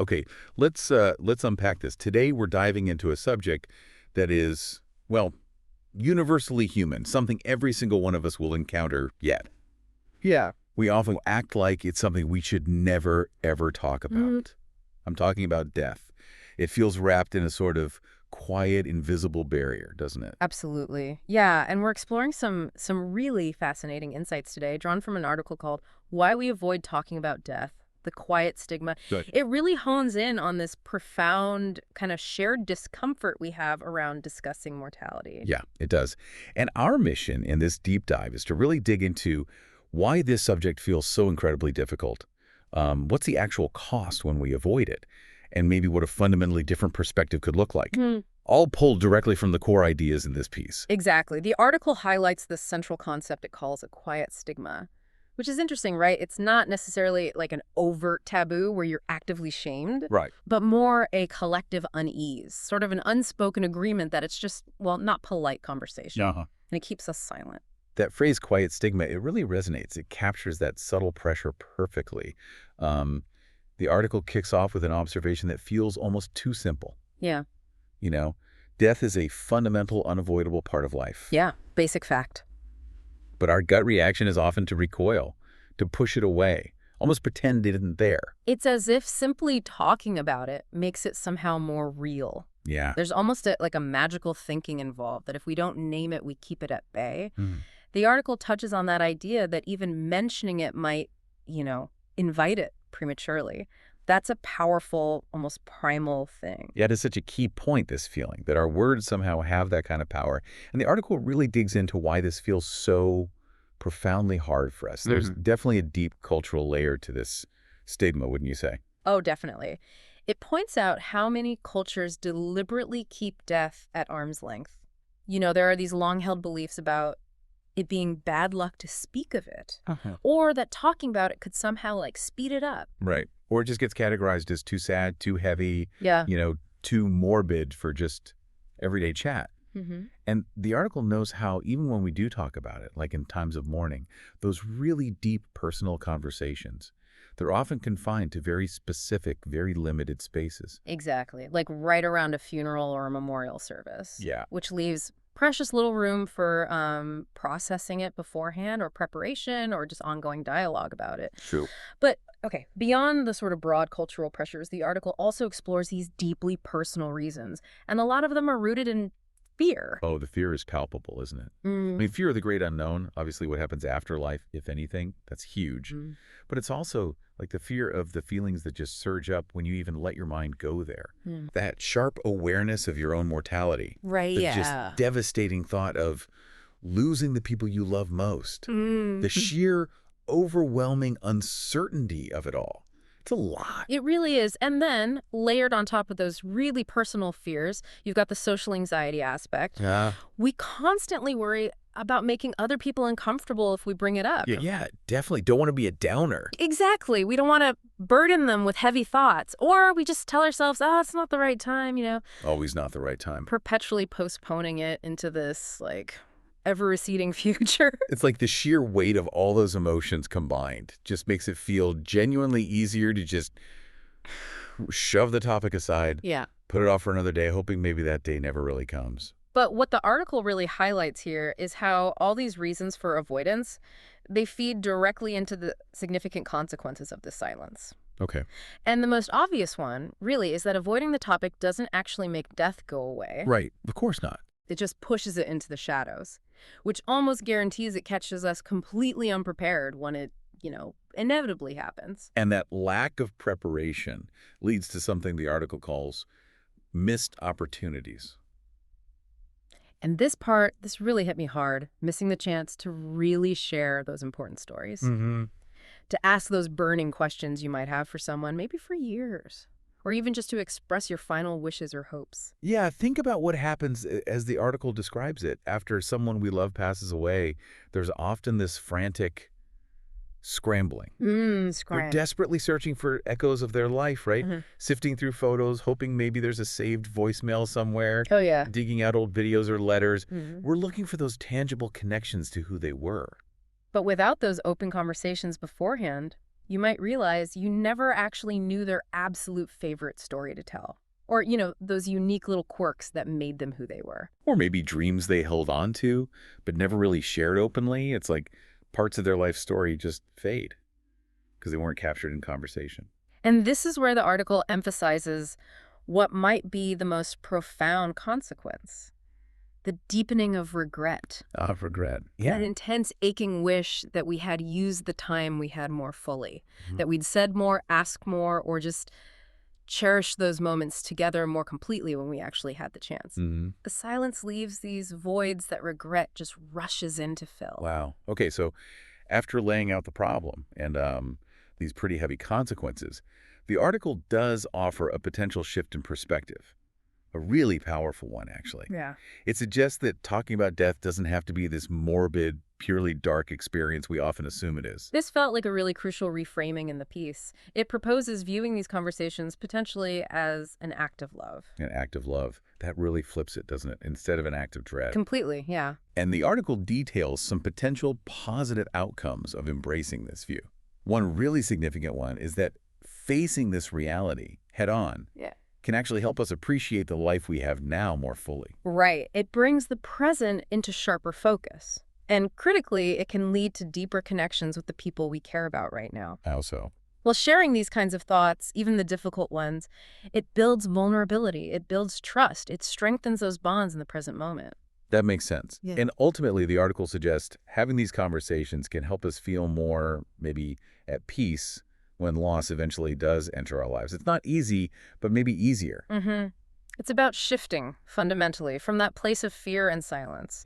Okay, let's unpack this. Today we're diving into a subject that is, well, universally human, something every single one of us will encounter yet. Yeah. We often act like it's something we should never, ever talk about. I'm talking about death. It feels wrapped in a sort of quiet, invisible barrier, doesn't it? Absolutely. Yeah, and we're exploring some really fascinating insights today, drawn from an article called Why We Avoid Talking About Death, the Quiet Stigma. Good. It really hones in on this profound kind of shared discomfort we have around discussing mortality. Yeah, it does. And our mission in this deep dive is to really dig into why this subject feels so incredibly difficult. What's the actual cost when we avoid it? And maybe what a fundamentally different perspective could look like. All pulled directly from the core ideas in this piece. Exactly. The article highlights this central concept it calls a quiet stigma, which is interesting, right? It's not necessarily like an overt taboo where you're actively shamed, Right. but more a collective unease, sort of an unspoken agreement that it's just, well, not polite conversation. Uh-huh. And it keeps us silent. That phrase, quiet stigma, it really resonates. It captures that subtle pressure perfectly. The article kicks off with an observation that feels almost too simple. Yeah. You know, death is a fundamental, unavoidable part of life. Yeah. Basic fact. But our gut reaction is often to recoil, to push it away, almost pretend it isn't there. It's as if simply talking about it makes it somehow more real. Yeah. There's almost like a magical thinking involved that if we don't name it, we keep it at bay. The article touches on that idea that even mentioning it might, invite it prematurely. That's a powerful, almost primal thing. Yeah, it is such a key point, this feeling, that our words somehow have that kind of power. And the article really digs into why this feels so profoundly hard for us. There's definitely a deep cultural layer to this stigma, wouldn't you say? Oh, definitely. It points out how many cultures deliberately keep death at arm's length. There are these long-held beliefs about it being bad luck to speak of it, or that talking about it could somehow speed it up. Right. Or it just gets categorized as too sad, too heavy, Yeah. Too morbid for just everyday chat. And the article knows how even when we do talk about it, like in times of mourning, those really deep personal conversations, they're often confined to very specific, very limited spaces. Exactly. Like right around a funeral or a memorial service. Yeah. Which leaves precious little room for processing it beforehand or preparation or just ongoing dialogue about it. True. But, okay, beyond the sort of broad cultural pressures, the article also explores these deeply personal reasons. And a lot of them are rooted in fear. Oh, the fear is palpable, isn't it? I mean, fear of the great unknown, obviously what happens after life, if anything, that's huge. But it's also like the fear of the feelings that just surge up when you even let your mind go there. That sharp awareness of your own mortality. Right, The yeah. just devastating thought of losing the people you love most. The sheer overwhelming uncertainty of it all. It's a lot. It really is. And then, layered on top of those really personal fears, you've got the social anxiety aspect. Yeah. We constantly worry about making other people uncomfortable if we bring it up. Yeah, definitely. Don't want to be a downer. Exactly. We don't want to burden them with heavy thoughts. Or we just tell ourselves, it's not the right time, Always not the right time. perpetually postponing it into this, ever-receding future. It's like the sheer weight of all those emotions combined just makes it feel genuinely easier to just shove the topic aside, Yeah. put it off for another day, hoping maybe that day never really comes. But what the article really highlights here is how all these reasons for avoidance, they feed directly into the significant consequences of this silence. Okay. And the most obvious one, really, is that avoiding the topic doesn't actually make death go away. Right. Of course not. It just pushes it into the shadows, which almost guarantees it catches us completely unprepared when it, inevitably happens. And that lack of preparation leads to something the article calls missed opportunities. And this really hit me hard, missing the chance to really share those important stories. To ask those burning questions you might have for someone, maybe for years. Or even just to express your final wishes or hopes. Yeah, think about what happens as the article describes it. After someone we love passes away, there's often this frantic scrambling. They're desperately searching for echoes of their life, right? Sifting through photos, hoping maybe there's a saved voicemail somewhere. Oh, yeah. Digging out old videos or letters. We're looking for those tangible connections to who they were. But without those open conversations beforehand, you might realize you never actually knew their absolute favorite story to tell. Or, those unique little quirks that made them who they were. Or maybe dreams they held on to, but never really shared openly. It's like parts of their life story just fade because they weren't captured in conversation. And this is where the article emphasizes what might be the most profound consequence. The deepening of regret. Of regret. Yeah. That intense aching wish that we had used the time we had more fully. That we'd said more, asked more, or just cherish those moments together more completely when we actually had the chance. The silence leaves these voids that regret just rushes in to fill. Wow. Okay, so after laying out the problem and these pretty heavy consequences, the article does offer a potential shift in perspective. A really powerful one, actually. Yeah. It suggests that talking about death doesn't have to be this morbid, purely dark experience we often assume it is. This felt like a really crucial reframing in the piece. It proposes viewing these conversations potentially as an act of love. An act of love. That really flips it, doesn't it? Instead of an act of dread. Completely, yeah. And the article details some potential positive outcomes of embracing this view. One really significant one is that facing this reality head-on can actually help us appreciate the life we have now more fully. Right. It brings the present into sharper focus. And critically, it can lead to deeper connections with the people we care about right now. How so? Well, sharing these kinds of thoughts, even the difficult ones, it builds vulnerability, it builds trust, it strengthens those bonds in the present moment. That makes sense. Yeah. And ultimately, the article suggests having these conversations can help us feel more, maybe, at peace when loss eventually does enter our lives. It's not easy, but maybe easier. It's about shifting, fundamentally, from that place of fear and silence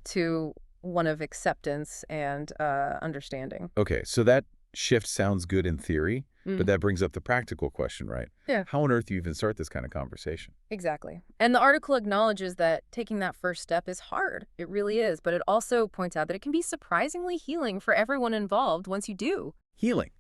to one of acceptance and understanding. Okay, so that shift sounds good in theory, but that brings up the practical question, right? Yeah. How on earth do you even start this kind of conversation? Exactly. And the article acknowledges that taking that first step is hard. It really is. But it also points out that it can be surprisingly healing for everyone involved once you do. Healing.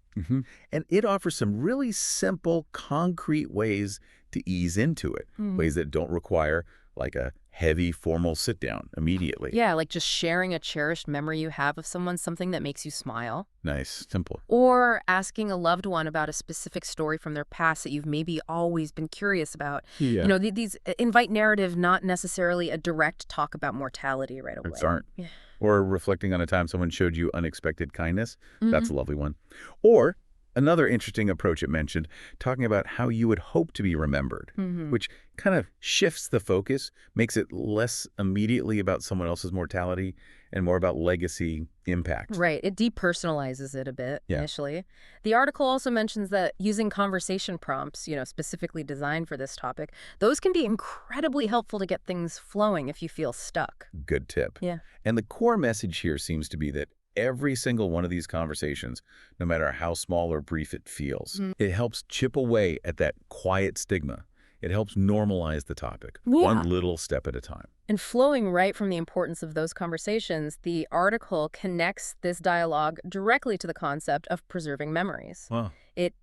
And it offers some really simple, concrete ways to ease into it, ways that don't require like a heavy, formal sit-down immediately. Yeah, like just sharing a cherished memory you have of someone, something that makes you smile. Nice, simple. Or asking a loved one about a specific story from their past that you've maybe always been curious about. Yeah. These invite narrative, not necessarily a direct talk about mortality right away. Aren't. Yeah. Or reflecting on a time someone showed you unexpected kindness. That's a lovely one. Or another interesting approach it mentioned, talking about how you would hope to be remembered, which kind of shifts the focus, makes it less immediately about someone else's mortality and more about legacy impact. Right. It depersonalizes it a bit initially. The article also mentions that using conversation prompts, specifically designed for this topic, those can be incredibly helpful to get things flowing if you feel stuck. Good tip. Yeah. And the core message here seems to be that every single one of these conversations, no matter how small or brief it feels, it helps chip away at that quiet stigma. It helps normalize the topic, one little step at a time. And flowing right from the importance of those conversations, the article connects this dialogue directly to the concept of preserving memories. Wow. It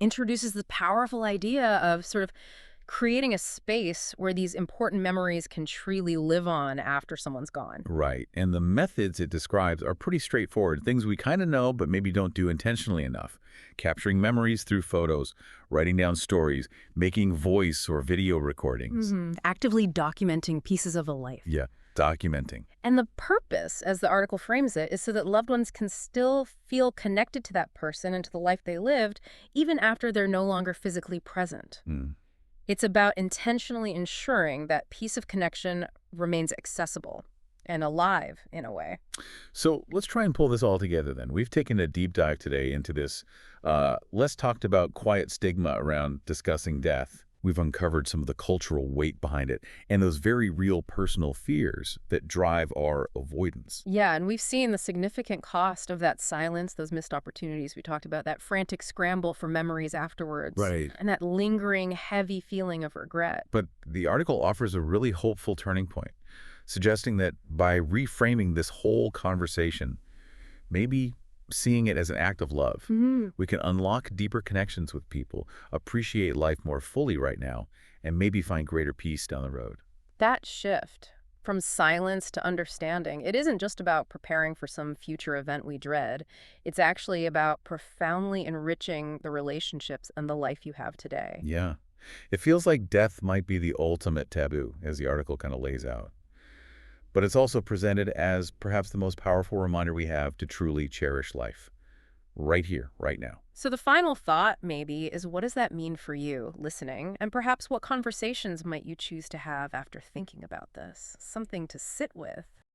introduces the powerful idea of sort of creating a space where these important memories can truly live on after someone's gone. Right. And the methods it describes are pretty straightforward, things we kind of know but maybe don't do intentionally enough. Capturing memories through photos, writing down stories, making voice or video recordings. Actively documenting pieces of a life. Yeah, documenting. And the purpose, as the article frames it, is so that loved ones can still feel connected to that person and to the life they lived, even after they're no longer physically present. It's about intentionally ensuring that piece of connection remains accessible and alive in a way. So let's try and pull this all together then. We've taken a deep dive today into this less talked about quiet stigma around discussing death. We've uncovered some of the cultural weight behind it and those very real personal fears that drive our avoidance. Yeah, and we've seen the significant cost of that silence, those missed opportunities we talked about, that frantic scramble for memories afterwards. Right. And that lingering, heavy feeling of regret. But the article offers a really hopeful turning point, suggesting that by reframing this whole conversation, maybe seeing it as an act of love, we can unlock deeper connections with people, appreciate life more fully right now, and maybe find greater peace down the road. That shift, From silence to understanding, it isn't just about preparing for some future event we dread. It's actually about profoundly enriching the relationships and the life you have today. Yeah. It feels like death might be the ultimate taboo, as the article kind of lays out. But it's also presented as perhaps the most powerful reminder we have to truly cherish life. Right here, right now. So the final thought, maybe, is what does that mean for you, listening? And perhaps what conversations might you choose to have after thinking about this? Something to sit with.